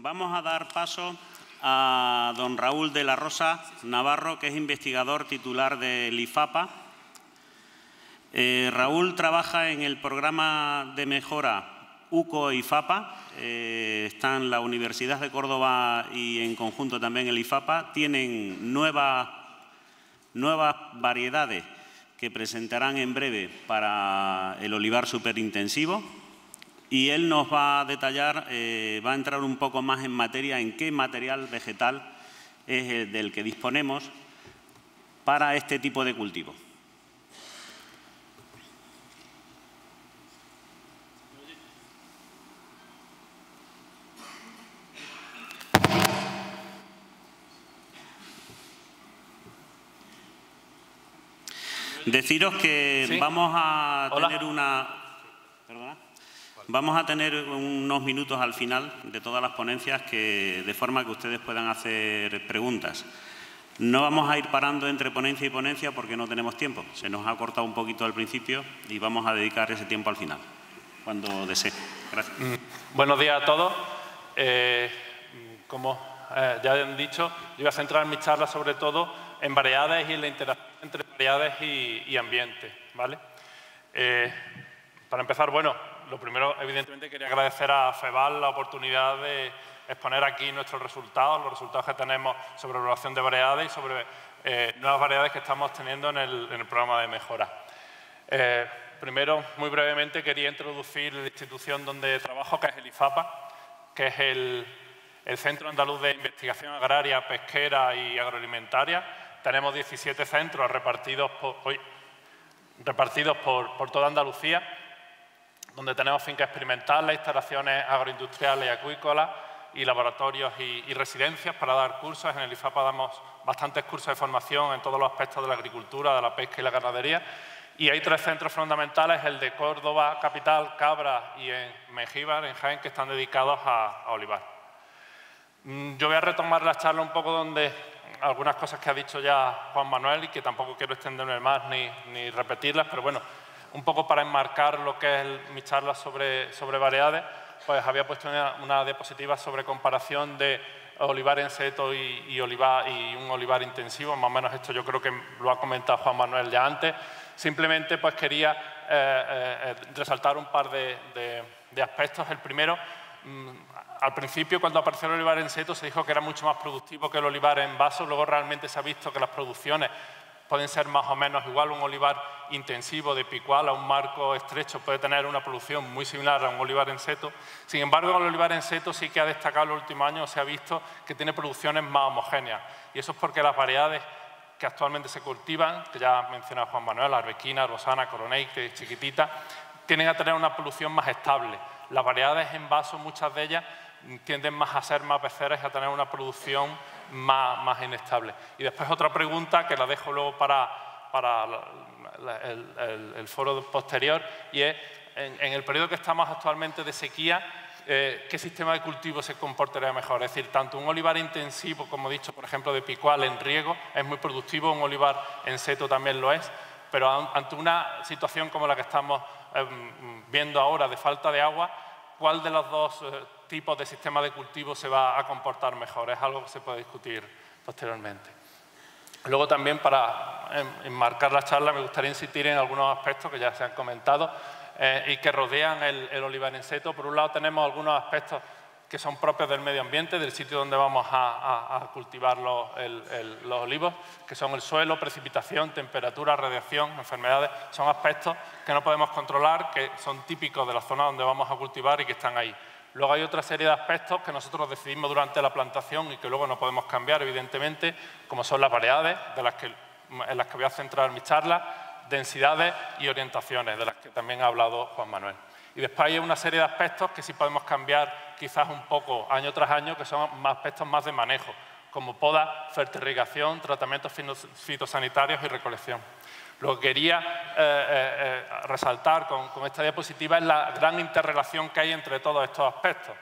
Vamos a dar paso a don Raúl de la Rosa Navarro, que es investigador titular del IFAPA. Raúl trabaja en el programa de mejora UCO-IFAPA, está en la Universidad de Córdoba y en conjunto también el IFAPA. Tienen nuevas variedades que presentarán en breve para el olivar superintensivo. Y él nos va a detallar, va a entrar un poco más en materia en qué material vegetal es el del que disponemos para este tipo de cultivo. Deciros que ¿sí? Vamos a tener Vamos a tener unos minutos al final de todas las ponencias de forma que ustedes puedan hacer preguntas. No vamos a ir parando entre ponencia y ponencia porque no tenemos tiempo. Se nos ha cortado un poquito al principio y vamos a dedicar ese tiempo al final, cuando desee. Gracias. Buenos días a todos. Como ya han dicho, yo voy a centrar mi charla sobre todo en variedades y en la interacción entre variedades y ambiente, ¿vale? Para empezar, bueno, lo primero, evidentemente, quería agradecer a FEVAL la oportunidad de exponer aquí nuestros resultados, los resultados que tenemos sobre evaluación de variedades y sobre nuevas variedades que estamos teniendo en el programa de mejora. Primero, muy brevemente, quería introducir la institución donde trabajo, que es el IFAPA, que es el Centro Andaluz de Investigación Agraria, Pesquera y Agroalimentaria. Tenemos 17 centros repartidos por toda Andalucía, donde tenemos fincas experimentales, instalaciones agroindustriales y acuícolas y laboratorios y residencias para dar cursos. En el IFAPA damos bastantes cursos de formación en todos los aspectos de la agricultura, de la pesca y la ganadería. Y hay 3 centros fundamentales, el de Córdoba, capital, Cabra y en Mengíbar, en Jaén, que están dedicados a olivar. Yo voy a retomar la charla un poco donde algunas cosas que ha dicho ya Juan Manuel y que tampoco quiero extenderme más ni repetirlas, pero bueno, un poco para enmarcar lo que es mi charla sobre variedades, pues había puesto una diapositiva sobre comparación de olivar en seto y un olivar intensivo. Más o menos esto yo creo que lo ha comentado Juan Manuel ya antes. Simplemente pues quería resaltar un par de aspectos. El primero, al principio, cuando apareció el olivar en seto, se dijo que era mucho más productivo que el olivar en vaso. Luego realmente se ha visto que las producciones pueden ser más o menos igual. Un olivar intensivo de picual a un marco estrecho puede tener una producción muy similar a un olivar en seto. Sin embargo, el olivar en seto sí que ha destacado en los últimos años, se ha visto que tiene producciones más homogéneas. Y eso es porque las variedades que actualmente se cultivan, que ya ha mencionado Juan Manuel, arbequina, rosana, coroneite, chiquitita, tienden a tener una producción más estable. Las variedades en vaso, muchas de ellas, tienden más a ser más beceras y a tener una producción más inestable. Y después otra pregunta que la dejo luego para el foro posterior, y es, en el periodo que estamos actualmente de sequía, ¿qué sistema de cultivo se comportaría mejor? Es decir, tanto un olivar intensivo, como he dicho, por ejemplo, de picual en riego, es muy productivo, un olivar en seto también lo es, pero ante una situación como la que estamos viendo ahora de falta de agua, ¿cuál de los dos tipos de sistema de cultivo se va a comportar mejor? Es algo que se puede discutir posteriormente. Luego también, para enmarcar la charla, me gustaría insistir en algunos aspectos que ya se han comentado y que rodean el olivar en seto. Por un lado, tenemos algunos aspectos que son propios del medio ambiente, del sitio donde vamos a cultivar los olivos, que son el suelo, precipitación, temperatura, radiación, enfermedades. Son aspectos que no podemos controlar, que son típicos de la zona donde vamos a cultivar y que están ahí. Luego hay otra serie de aspectos que nosotros decidimos durante la plantación y que luego no podemos cambiar, evidentemente, como son las variedades, en las que voy a centrar mi charla, densidades y orientaciones, de las que también ha hablado Juan Manuel. Y después hay una serie de aspectos que sí podemos cambiar quizás un poco año tras año, que son aspectos más de manejo, como poda, fertirrigación, tratamientos fitosanitarios y recolección. Lo que quería resaltar con esta diapositiva es la gran interrelación que hay entre todos estos aspectos.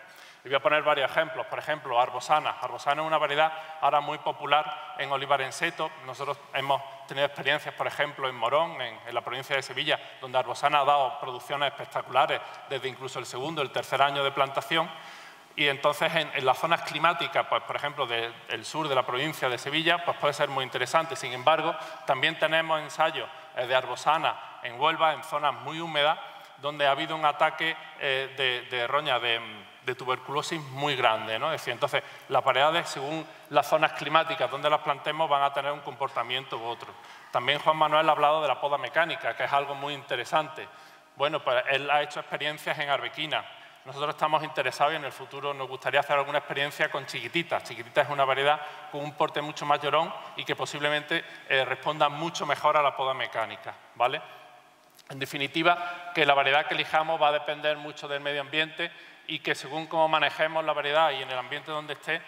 Y voy a poner varios ejemplos. Por ejemplo, arbosana. Arbosana es una variedad ahora muy popular en olivar en seto. Nosotros hemos tenido experiencias, por ejemplo, en Morón, en la provincia de Sevilla, donde arbosana ha dado producciones espectaculares desde incluso el segundo, el tercer año de plantación. Y entonces en las zonas climáticas, pues, por ejemplo, del sur de la provincia de Sevilla, pues puede ser muy interesante. Sin embargo, también tenemos ensayos de arbosana en Huelva, en zonas muy húmedas, donde ha habido un ataque de roña de tuberculosis muy grande, ¿no? Es decir, entonces, las variedades, según las zonas climáticas donde las plantemos, van a tener un comportamiento u otro. También Juan Manuel ha hablado de la poda mecánica, que es algo muy interesante. Bueno, pues él ha hecho experiencias en arbequina. Nosotros estamos interesados y en el futuro nos gustaría hacer alguna experiencia con chiquitita. Chiquitita es una variedad con un porte mucho mayorón y que posiblemente responda mucho mejor a la poda mecánica, ¿vale? En definitiva, que la variedad que elijamos va a depender mucho del medio ambiente y que según cómo manejemos la variedad y en el ambiente donde esté,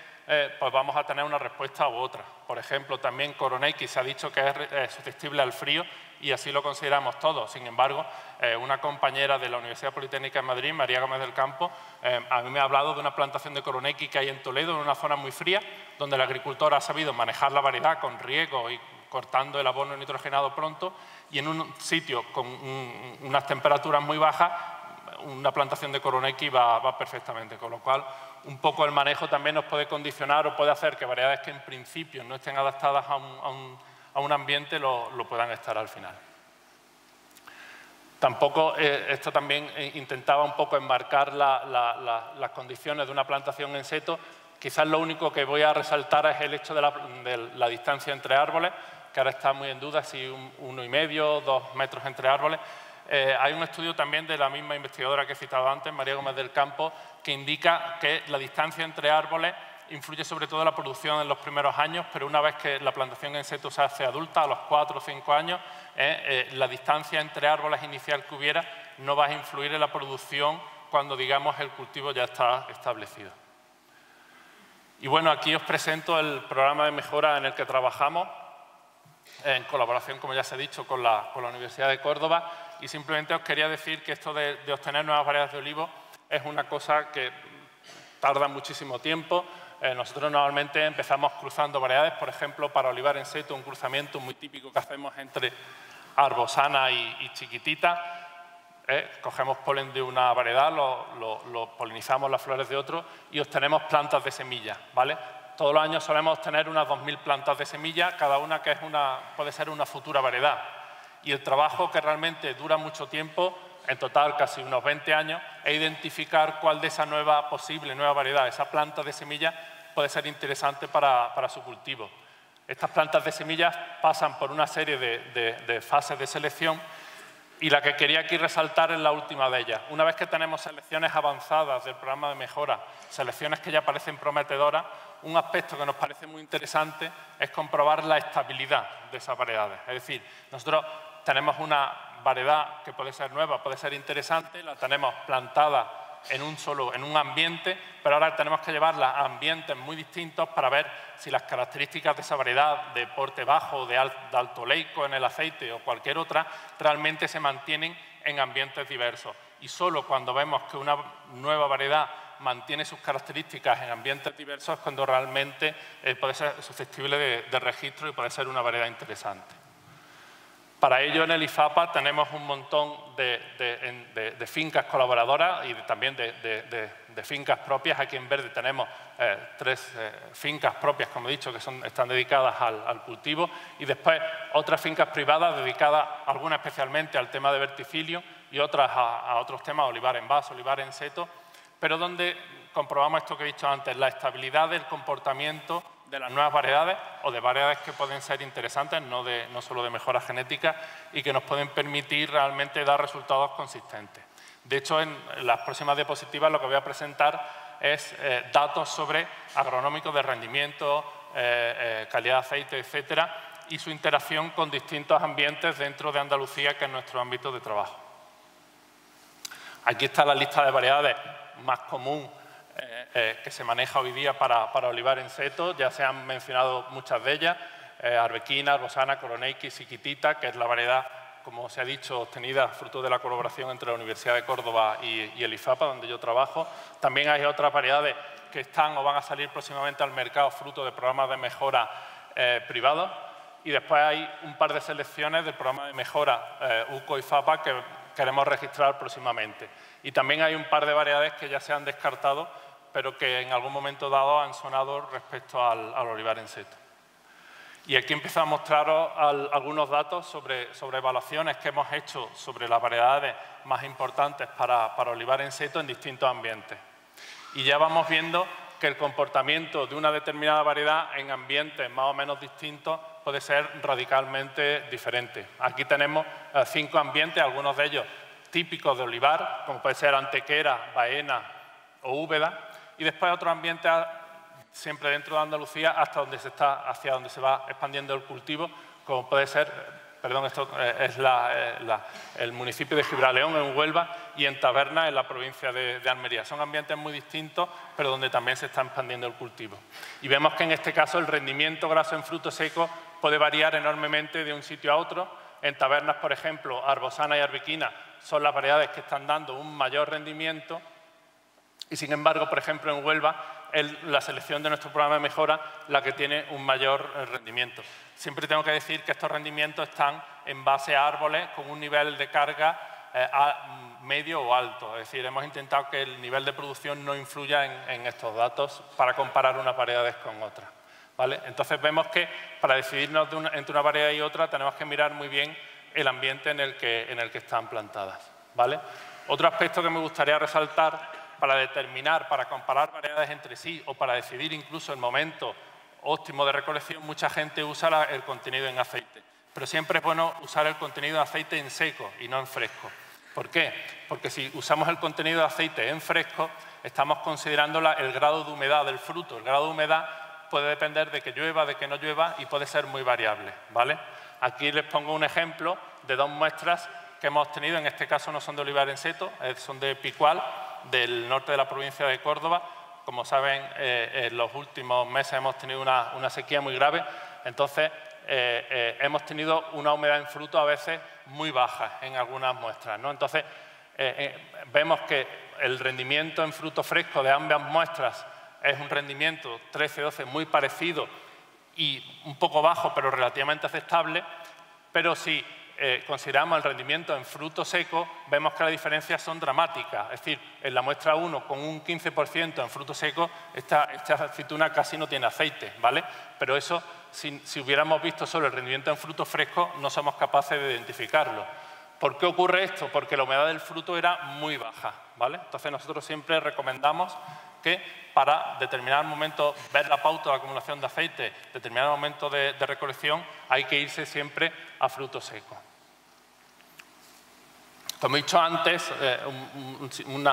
pues vamos a tener una respuesta u otra. Por ejemplo, también Coroneiki se ha dicho que es susceptible al frío y así lo consideramos todos. Sin embargo, una compañera de la Universidad Politécnica de Madrid, María Gómez del Campo, a mí me ha hablado de una plantación de Coroneiki que hay en Toledo, en una zona muy fría, donde el agricultor ha sabido manejar la variedad con riego y cortando el abono nitrogenado pronto, y en un sitio con unas temperaturas muy bajas, una plantación de Coroneiki va perfectamente, con lo cual un poco el manejo también nos puede condicionar o puede hacer que variedades que en principio no estén adaptadas a un ambiente lo puedan estar al final. Tampoco, esto también intentaba un poco enmarcar las condiciones de una plantación en seto. Quizás lo único que voy a resaltar es el hecho de la distancia entre árboles, que ahora está muy en duda si 1,5 o 2 metros entre árboles. Hay un estudio también de la misma investigadora que he citado antes, María Gómez del Campo, que indica que la distancia entre árboles influye sobre todo en la producción en los primeros años, pero una vez que la plantación en seto se hace adulta, a los 4 o 5 años, la distancia entre árboles inicial que hubiera no va a influir en la producción cuando, digamos, el cultivo ya está establecido. Y bueno, aquí os presento el programa de mejora en el que trabajamos, en colaboración, como ya se ha dicho, con la Universidad de Córdoba, y simplemente os quería decir que esto de obtener nuevas variedades de olivo es una cosa que tarda muchísimo tiempo. Nosotros normalmente empezamos cruzando variedades, por ejemplo, para olivar en seto, un cruzamiento muy típico que hacemos entre arbosana y chiquitita. Cogemos polen de una variedad, lo polinizamos las flores de otro y obtenemos plantas de semilla, ¿vale? Todos los años solemos tener unas 2000 plantas de semilla, cada una que puede ser una futura variedad. Y el trabajo, que realmente dura mucho tiempo, en total casi unos 20 años, es identificar cuál de esa posible nueva variedad, esa planta de semilla, puede ser interesante para su cultivo. Estas plantas de semillas pasan por una serie de fases de selección y la que quería aquí resaltar es la última de ellas. Una vez que tenemos selecciones avanzadas del programa de mejora, selecciones que ya parecen prometedoras, un aspecto que nos parece muy interesante es comprobar la estabilidad de esas variedades. Es decir, nosotros tenemos una variedad que puede ser nueva, puede ser interesante, la tenemos plantada en un ambiente, pero ahora tenemos que llevarla a ambientes muy distintos para ver si las características de esa variedad de porte bajo, de alto oleico en el aceite o cualquier otra, realmente se mantienen en ambientes diversos. Y solo cuando vemos que una nueva variedad mantiene sus características en ambientes diversos es cuando realmente puede ser susceptible de registro y puede ser una variedad interesante. Para ello, en el IFAPA tenemos un montón de fincas colaboradoras y también de fincas propias. Aquí en verde tenemos 3 fincas propias, como he dicho, que están dedicadas al cultivo, y después otras fincas privadas dedicadas, algunas especialmente al tema de verticilio y otras a otros temas, olivar en vaso, olivar en seto, pero donde comprobamos esto que he dicho antes, la estabilidad del comportamiento de las nuevas variedades o de variedades que pueden ser interesantes, no solo de mejora genética, y que nos pueden permitir realmente dar resultados consistentes. De hecho, en las próximas diapositivas lo que voy a presentar es datos sobre agronómicos de rendimiento, calidad de aceite, etcétera, y su interacción con distintos ambientes dentro de Andalucía, que es nuestro ámbito de trabajo. Aquí está la lista de variedades más común que se maneja hoy día para olivar en seto. Ya se han mencionado muchas de ellas: arbequina, arbosana, Coroneiki, chiquitita, que es la variedad, como se ha dicho, obtenida fruto de la colaboración entre la Universidad de Córdoba y el IFAPA, donde yo trabajo. También hay otras variedades que están o van a salir próximamente al mercado fruto de programas de mejora privados. Y después hay un par de selecciones del programa de mejora UCO-IFAPA que queremos registrar próximamente. Y también hay un par de variedades que ya se han descartado, pero que en algún momento dado han sonado respecto al olivar en seto. Y aquí empiezo a mostraros algunos datos sobre evaluaciones que hemos hecho sobre las variedades más importantes para olivar en seto en distintos ambientes. Y ya vamos viendo que el comportamiento de una determinada variedad en ambientes más o menos distintos puede ser radicalmente diferente. Aquí tenemos 5 ambientes, algunos de ellos típicos de olivar, como puede ser Antequera, Baena o Úbeda, y después otros ambientes siempre dentro de Andalucía hacia donde se va expandiendo el cultivo, como puede ser, perdón, esto es el municipio de Gibraleón en Huelva y en Taberna en la provincia de Almería. Son ambientes muy distintos, pero donde también se está expandiendo el cultivo. Y vemos que en este caso el rendimiento graso en fruto seco puede variar enormemente de un sitio a otro. En Tabernas, por ejemplo, Arbosana y Arbequina son las variedades que están dando un mayor rendimiento y, sin embargo, por ejemplo, en Huelva, la selección de nuestro programa de mejora la que tiene un mayor rendimiento. Siempre tengo que decir que estos rendimientos están en base a árboles con un nivel de carga medio o alto. Es decir, hemos intentado que el nivel de producción no influya en estos datos para comparar unas variedades con otras, ¿vale? Entonces vemos que para decidirnos entre una variedad y otra tenemos que mirar muy bien el ambiente en el que están plantadas, ¿vale? Otro aspecto que me gustaría resaltar para determinar, para comparar variedades entre sí o para decidir incluso el momento óptimo de recolección, mucha gente usa el contenido en aceite. Pero siempre es bueno usar el contenido de aceite en seco y no en fresco. ¿Por qué? Porque si usamos el contenido de aceite en fresco, estamos considerando el grado de humedad del fruto. El grado de humedad puede depender de que llueva, de que no llueva y puede ser muy variable, ¿vale? Aquí les pongo un ejemplo de 2 muestras que hemos tenido. En este caso no son de olivar en seto, son de Picual, del norte de la provincia de Córdoba. Como saben, en los últimos meses hemos tenido una sequía muy grave, entonces hemos tenido una humedad en fruto a veces muy baja en algunas muestras, ¿no? Entonces, vemos que el rendimiento en fruto fresco de ambas muestras es un rendimiento 13-12 muy parecido y un poco bajo, pero relativamente aceptable, pero si consideramos el rendimiento en fruto seco, vemos que las diferencias son dramáticas. Es decir, en la muestra 1, con un 15% en fruto seco, esta aceituna casi no tiene aceite, ¿vale? Pero eso, si hubiéramos visto solo el rendimiento en fruto fresco, no somos capaces de identificarlo. ¿Por qué ocurre esto? Porque la humedad del fruto era muy baja, ¿vale? Entonces, nosotros siempre recomendamos que para determinar momento, ver la pauta de acumulación de aceite, determinar momento de recolección, hay que irse siempre a fruto seco. Como he dicho antes, un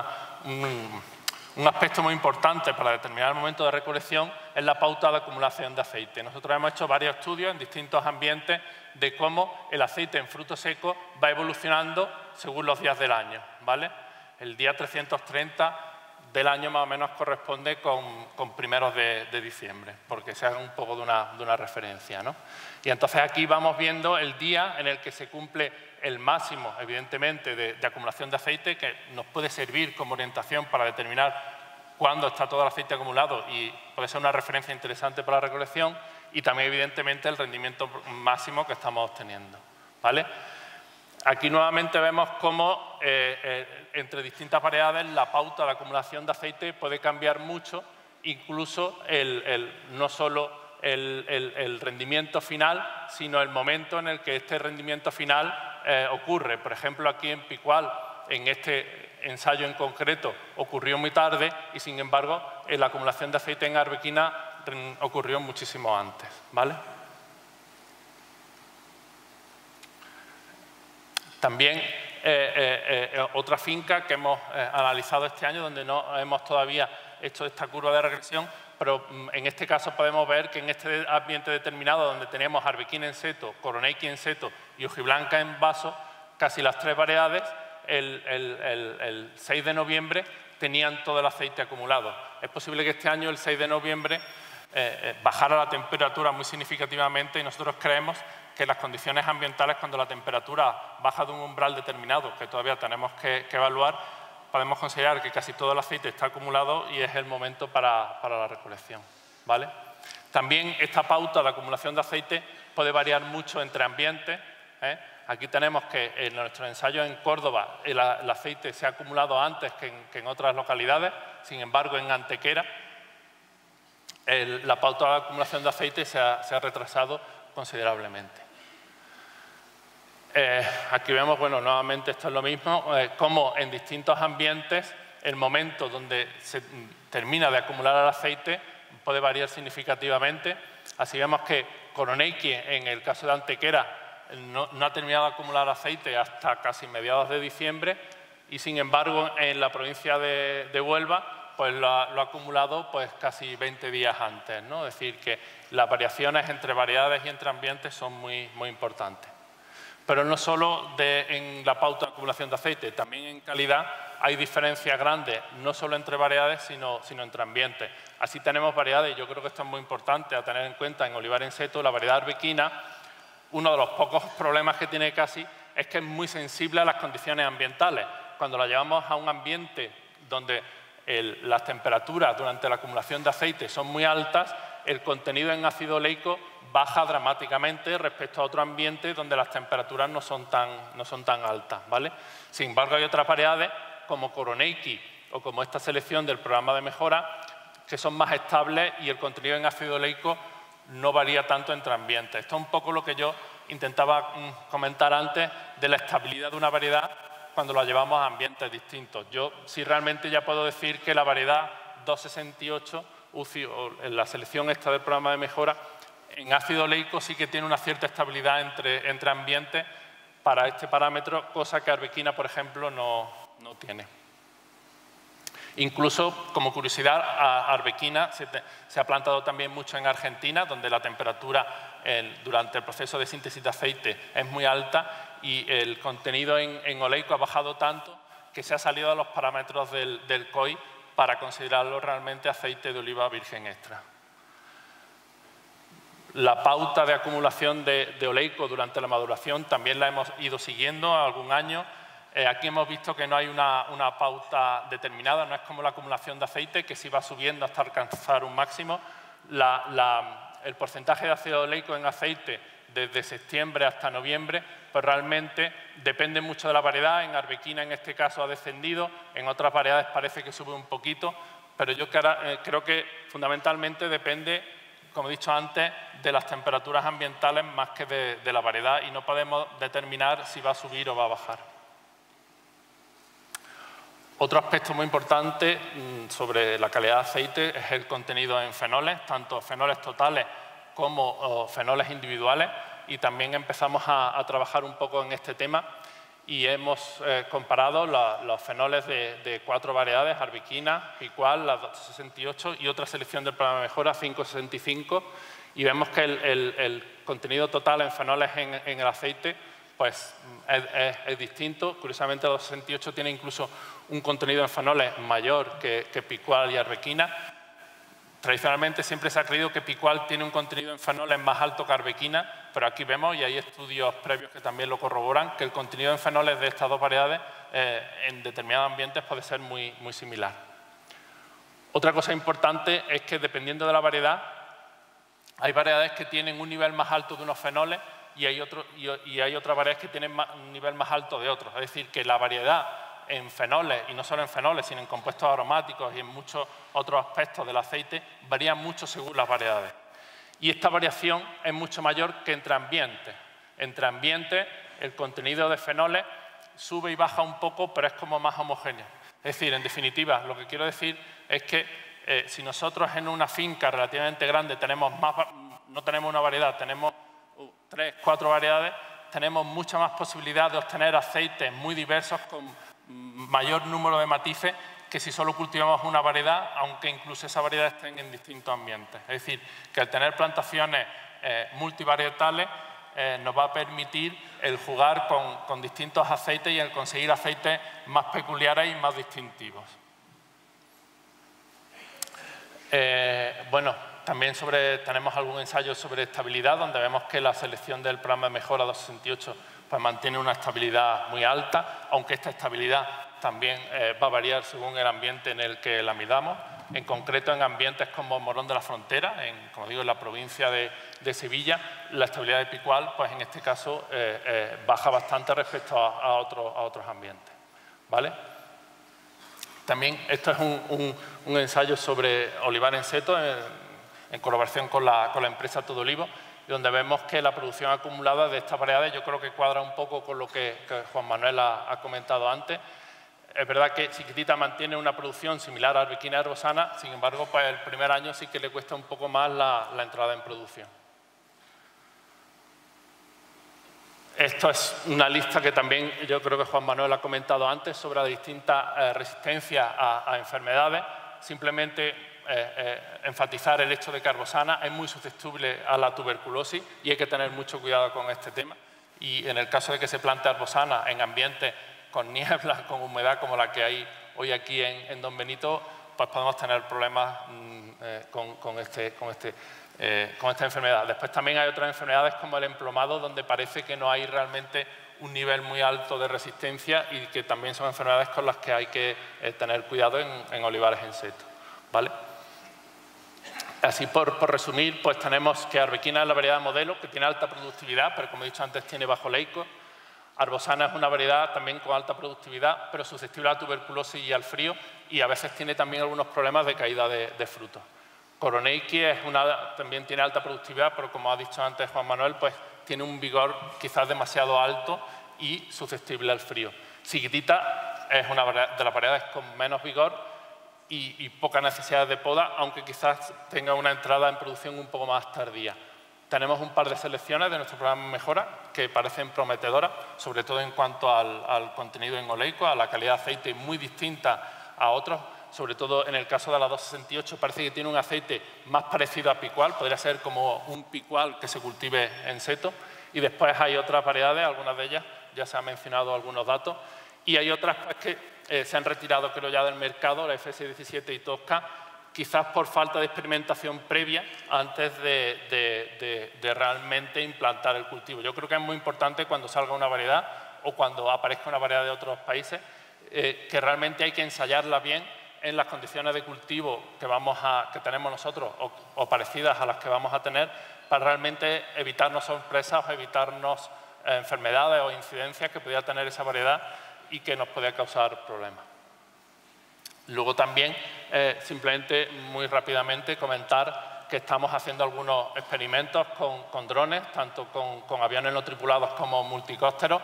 aspecto muy importante para determinar el momento de recolección es la pauta de acumulación de aceite. Nosotros hemos hecho varios estudios en distintos ambientes de cómo el aceite en fruto seco va evolucionando según los días del año, ¿vale? El día 330 del año más o menos corresponde con primeros de diciembre, porque se haga un poco de una referencia, ¿no? Y entonces aquí vamos viendo el día en el que se cumple el máximo, evidentemente, de acumulación de aceite, que nos puede servir como orientación para determinar cuándo está todo el aceite acumulado y puede ser una referencia interesante para la recolección, y también, evidentemente, el rendimiento máximo que estamos obteniendo, ¿vale? Aquí nuevamente vemos cómo entre distintas variedades la pauta de acumulación de aceite puede cambiar mucho, incluso no solo el rendimiento final, sino el momento en el que este rendimiento final ocurre. Por ejemplo, aquí en Picual, en este ensayo en concreto, ocurrió muy tarde y, sin embargo, la acumulación de aceite en Arbequina ocurrió muchísimo antes, ¿vale? También otra finca que hemos analizado este año, donde no hemos todavía hecho esta curva de regresión, pero en este caso podemos ver que en este ambiente determinado, donde teníamos Arbequina en seto, Coroneiki en seto y Hojiblanca en vaso, casi las 3 variedades, el 6 de noviembre tenían todo el aceite acumulado. Es posible que este año, el 6 de noviembre, bajara la temperatura muy significativamente, y nosotros creemos que las condiciones ambientales, cuando la temperatura baja de un umbral determinado, que todavía tenemos que evaluar, podemos considerar que casi todo el aceite está acumulado y es el momento para la recolección, ¿vale? También esta pauta de acumulación de aceite puede variar mucho entre ambientes, Aquí tenemos que en nuestro ensayo en Córdoba el aceite se ha acumulado antes que en otras localidades. Sin embargo, en Antequera la pauta de acumulación de aceite se ha retrasado considerablemente. Aquí vemos, bueno, nuevamente esto es lo mismo, cómo en distintos ambientes el momento donde se termina de acumular el aceite puede variar significativamente. Así vemos que Koroneiki, en el caso de Antequera, no ha terminado de acumular aceite hasta casi mediados de diciembre y, sin embargo, en la provincia de Huelva pues lo ha acumulado pues casi 20 días antes, ¿no? Es decir, que las variaciones entre variedades y entre ambientes son muy importantes. Pero no solo en la pauta de acumulación de aceite, también en calidad hay diferencias grandes, no solo entre variedades, sino entre ambientes. Así tenemos variedades, y yo creo que esto es muy importante a tener en cuenta en olivar en seto, la variedad arbequina. Uno de los pocos problemas que tiene casi es que es muy sensible a las condiciones ambientales. Cuando la llevamos a un ambiente donde las temperaturas durante la acumulación de aceite son muy altas, el contenido en ácido oleico baja dramáticamente respecto a otro ambiente donde las temperaturas no son tan altas, ¿vale? Sin embargo, hay otras variedades como Koroneiki o como esta selección del programa de mejora que son más estables y el contenido en ácido oleico no varía tanto entre ambientes. Esto es un poco lo que yo intentaba comentar antes de la estabilidad de una variedad cuando la llevamos a ambientes distintos. Yo sí realmente ya puedo decir que la variedad 268, UCI, o en la selección esta del programa de mejora, en ácido oleico sí que tiene una cierta estabilidad entre ambientes para este parámetro, cosa que arbequina, por ejemplo, no tiene. Incluso, como curiosidad, arbequina se ha plantado también mucho en Argentina, donde la temperatura durante el proceso de síntesis de aceite es muy alta y el contenido en oleico ha bajado tanto que se ha salido de los parámetros del COI para considerarlo realmente aceite de oliva virgen extra. La pauta de acumulación de oleico durante la maduración también la hemos ido siguiendo algún año. Aquí hemos visto que no hay una pauta determinada, no es como la acumulación de aceite, que sí va subiendo hasta alcanzar un máximo. El porcentaje de ácido oleico en aceite desde septiembre hasta noviembre, pues realmente depende mucho de la variedad. En arbequina, en este caso, ha descendido, en otras variedades parece que sube un poquito, pero yo creo que fundamentalmente depende, como he dicho antes, de las temperaturas ambientales más que de la variedad y no podemos determinar si va a subir o va a bajar. Otro aspecto muy importante sobre la calidad de aceite es el contenido en fenoles, tanto fenoles totales como fenoles individuales, y también empezamos a trabajar un poco en este tema y hemos comparado los fenoles de 4 variedades, arbequina, picual, la 268 y otra selección del programa de mejora, 565, y vemos que el contenido total en fenoles en el aceite pues es distinto. Curiosamente, la 268 tiene incluso un contenido en fenoles mayor que picual y arbequina. Tradicionalmente siempre se ha creído que picual tiene un contenido en fenoles más alto que arbequina, pero aquí vemos, y hay estudios previos que también lo corroboran, que el contenido en fenoles de estas dos variedades en determinados ambientes puede ser muy similar. Otra cosa importante es que, dependiendo de la variedad, hay variedades que tienen un nivel más alto de unos fenoles y hay otras variedades que tienen un nivel más alto de otros. Es decir, que la variedad en fenoles, y no solo en fenoles, sino en compuestos aromáticos y en muchos otros aspectos del aceite, varía mucho según las variedades. Y esta variación es mucho mayor que entre ambientes. Entre ambientes, el contenido de fenoles sube y baja un poco, pero es como más homogéneo. Es decir, en definitiva, lo que quiero decir es que si nosotros en una finca relativamente grande no tenemos una variedad, tenemos 3, 4 variedades, tenemos mucha más posibilidad de obtener aceites muy diversos con mayor número de matices que si solo cultivamos una variedad, aunque incluso esa variedad estén en distintos ambientes. Es decir, que al tener plantaciones multivarietales nos va a permitir el jugar con distintos aceites y el conseguir aceites más peculiares y más distintivos. Bueno, también tenemos algún ensayo sobre estabilidad, donde vemos que la selección del programa de mejora 268 pues mantiene una estabilidad muy alta, aunque esta estabilidad también va a variar según el ambiente en el que la midamos. en concreto en ambientes como Morón de la Frontera, como digo, en la provincia de Sevilla, la estabilidad de picual, pues en este caso baja bastante respecto a otros ambientes, ¿vale? También esto es un ensayo sobre olivar en seto en colaboración con la empresa Todo Olivo, donde vemos que la producción acumulada de estas variedades, yo creo que cuadra un poco con lo que Juan Manuel ha comentado antes. Es verdad que Chiquitita mantiene una producción similar a Arbequina y Arbosana, sin embargo, pues el primer año sí que le cuesta un poco más la entrada en producción. Esto es una lista que también yo creo que Juan Manuel ha comentado antes sobre las distintas resistencias a enfermedades. Simplemente enfatizar el hecho de que Arbosana es muy susceptible a la tuberculosis y hay que tener mucho cuidado con este tema. Y en el caso de que se plante Arbosana en ambientes con niebla, con humedad como la que hay hoy aquí en Don Benito, pues podemos tener problemas con esta enfermedad. Después también hay otras enfermedades como el emplomado, donde parece que no hay realmente un nivel muy alto de resistencia y que también son enfermedades con las que hay que tener cuidado en olivares en seto, ¿vale? Así, por resumir, pues tenemos que Arbequina es la variedad modelo, que tiene alta productividad, pero como he dicho antes, tiene bajo leico. Arbosana es una variedad también con alta productividad, pero susceptible a la tuberculosis y al frío, y a veces tiene también algunos problemas de caída de frutos. Coroneiki también tiene alta productividad, pero como ha dicho antes Juan Manuel, pues tiene un vigor quizás demasiado alto y susceptible al frío. Chiquitita es una de las variedades con menos vigor y poca necesidad de poda, aunque quizás tenga una entrada en producción un poco más tardía. Tenemos un par de selecciones de nuestro programa Mejora que parecen prometedoras, sobre todo en cuanto al contenido en oleico, a la calidad de aceite muy distinta a otros. Sobre todo en el caso de la 268 parece que tiene un aceite más parecido a picual, podría ser como un picual que se cultive en seto. Y después hay otras variedades, algunas de ellas ya se han mencionado algunos datos, y hay otras pues, que se han retirado creo ya del mercado, la FS17 y Tosca, quizás por falta de experimentación previa antes de realmente implantar el cultivo. Yo creo que es muy importante cuando salga una variedad o cuando aparezca una variedad de otros países, que realmente hay que ensayarla bien en las condiciones de cultivo que tenemos nosotros o parecidas a las que vamos a tener, para realmente evitarnos sorpresas o evitarnos enfermedades o incidencias que pudiera tener esa variedad y que nos podía causar problemas. Luego también, simplemente muy rápidamente, comentar que estamos haciendo algunos experimentos con drones, tanto con aviones no tripulados como multicópteros,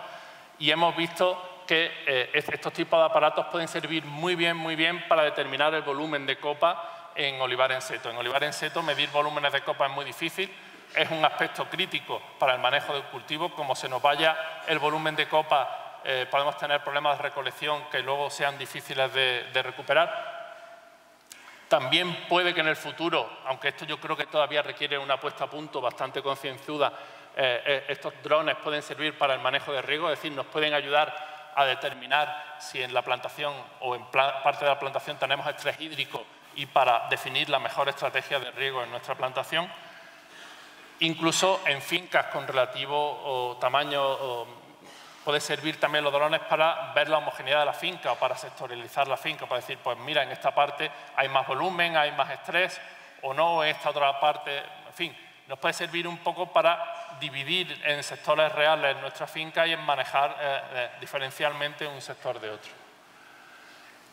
y hemos visto que estos tipos de aparatos pueden servir muy bien para determinar el volumen de copa en olivar en seto. En olivar en seto medir volúmenes de copa es muy difícil, es un aspecto crítico para el manejo del cultivo. Como se nos vaya el volumen de copa, podemos tener problemas de recolección que luego sean difíciles de recuperar. También puede que en el futuro, aunque esto yo creo que todavía requiere una puesta a punto bastante concienzuda, estos drones pueden servir para el manejo de riego, es decir, nos pueden ayudar a determinar si en la plantación o en parte de la plantación tenemos estrés hídrico y para definir la mejor estrategia de riego en nuestra plantación. Incluso en fincas con relativo tamaño, puede servir también los drones para ver la homogeneidad de la finca o para sectorializar la finca, para decir, pues mira, en esta parte hay más volumen, hay más estrés, o no, en esta otra parte, en fin, nos puede servir un poco para dividir en sectores reales nuestra finca y en manejar diferencialmente un sector de otro.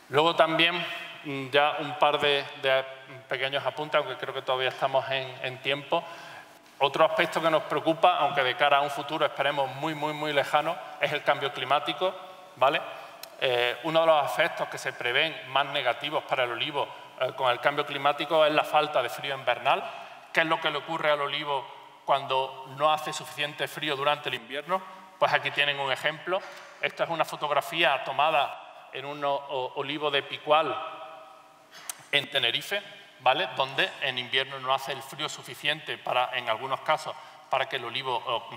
Luego también, ya un par de pequeños apuntes, aunque creo que todavía estamos en tiempo. Otro aspecto que nos preocupa, aunque de cara a un futuro esperemos muy lejano, es el cambio climático, ¿vale? Uno de los efectos que se prevén más negativos para el olivo con el cambio climático es la falta de frío invernal. ¿Qué es lo que le ocurre al olivo cuando no hace suficiente frío durante el invierno? Pues aquí tienen un ejemplo. Esta es una fotografía tomada en un olivo de picual en Tenerife, ¿vale? Donde en invierno no hace el frío suficiente en algunos casos, para que el olivo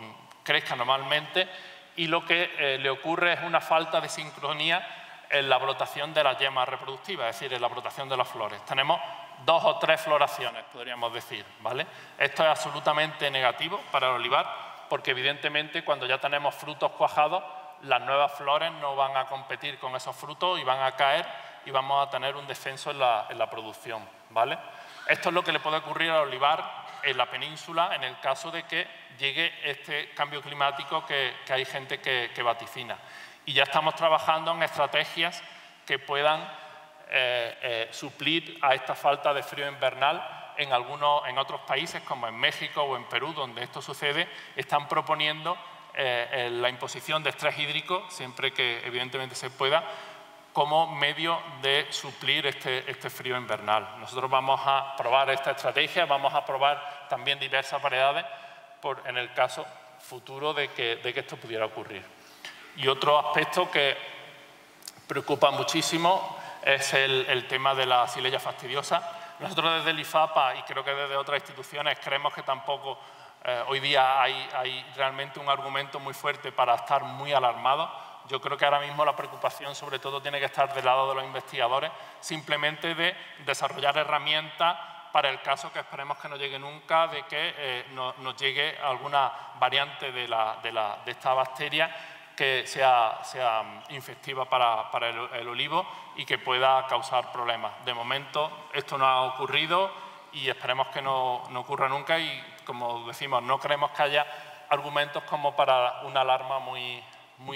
crezca normalmente, y lo que le ocurre es una falta de sincronía en la brotación de las yemas reproductivas, es decir, en la brotación de las flores. Tenemos 2 o 3 floraciones, podríamos decir, ¿vale? Esto es absolutamente negativo para el olivar, porque evidentemente cuando ya tenemos frutos cuajados, las nuevas flores no van a competir con esos frutos y van a caer y vamos a tener un descenso en la producción, ¿vale? Esto es lo que le puede ocurrir al olivar en la península en el caso de que llegue este cambio climático que hay gente que vaticina. Y ya estamos trabajando en estrategias que puedan suplir a esta falta de frío invernal. En otros países, como en México o en Perú, donde esto sucede, están proponiendo la imposición de estrés hídrico, siempre que evidentemente se pueda, como medio de suplir este frío invernal. Nosotros vamos a probar esta estrategia, vamos a probar también diversas variedades en el caso futuro de que esto pudiera ocurrir. Y otro aspecto que preocupa muchísimo es el tema de la xylella fastidiosa. Nosotros desde el IFAPA y creo que desde otras instituciones creemos que tampoco hoy día hay realmente un argumento muy fuerte para estar muy alarmados. Yo creo que ahora mismo la preocupación sobre todo tiene que estar del lado de los investigadores, simplemente de desarrollar herramientas para el caso que esperemos que no llegue nunca, de que nos llegue alguna variante de esta bacteria que sea infectiva para el olivo y que pueda causar problemas. De momento esto no ha ocurrido y esperemos que no ocurra nunca y, como decimos, no creemos que haya argumentos como para una alarma muy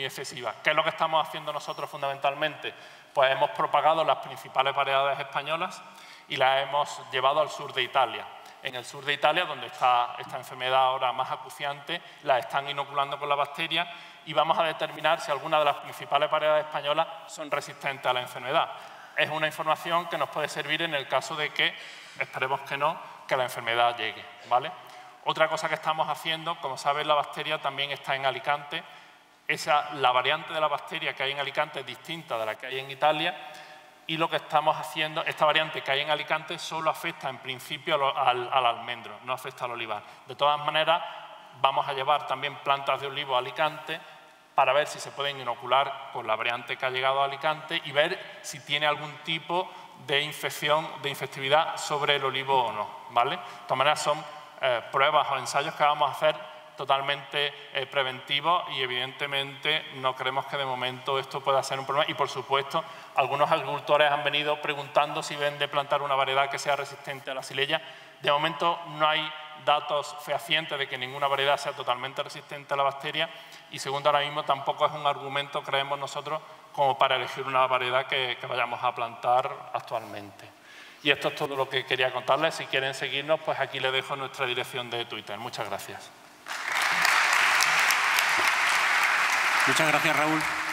excesiva. ¿Qué es lo que estamos haciendo nosotros fundamentalmente? Pues hemos propagado las principales variedades españolas y las hemos llevado al sur de Italia. En el sur de Italia, donde está esta enfermedad ahora más acuciante, la están inoculando con la bacteria y vamos a determinar si alguna de las principales variedades españolas son resistentes a la enfermedad. Es una información que nos puede servir en el caso de que, esperemos que no, que la enfermedad llegue, ¿vale? Otra cosa que estamos haciendo, como sabes, la bacteria también está en Alicante. La variante de la bacteria que hay en Alicante es distinta de la que hay en Italia y lo que estamos haciendo, esta variante que hay en Alicante solo afecta en principio al almendro, no afecta al olivar. De todas maneras, vamos a llevar también plantas de olivo a Alicante para ver si se pueden inocular con la variante que ha llegado a Alicante y ver si tiene algún tipo de infección, de infectividad sobre el olivo o no, ¿vale? De todas maneras, son pruebas o ensayos que vamos a hacer totalmente preventivos y evidentemente no creemos que de momento esto pueda ser un problema y por supuesto algunos agricultores han venido preguntando si ven de plantar una variedad que sea resistente a la xylella. De momento no hay datos fehacientes de que ninguna variedad sea totalmente resistente a la bacteria y segundo, ahora mismo tampoco es un argumento, creemos nosotros, como para elegir una variedad que vayamos a plantar actualmente. Y esto es todo lo que quería contarles. Si quieren seguirnos, pues aquí les dejo nuestra dirección de Twitter. Muchas gracias. Muchas gracias, Raúl.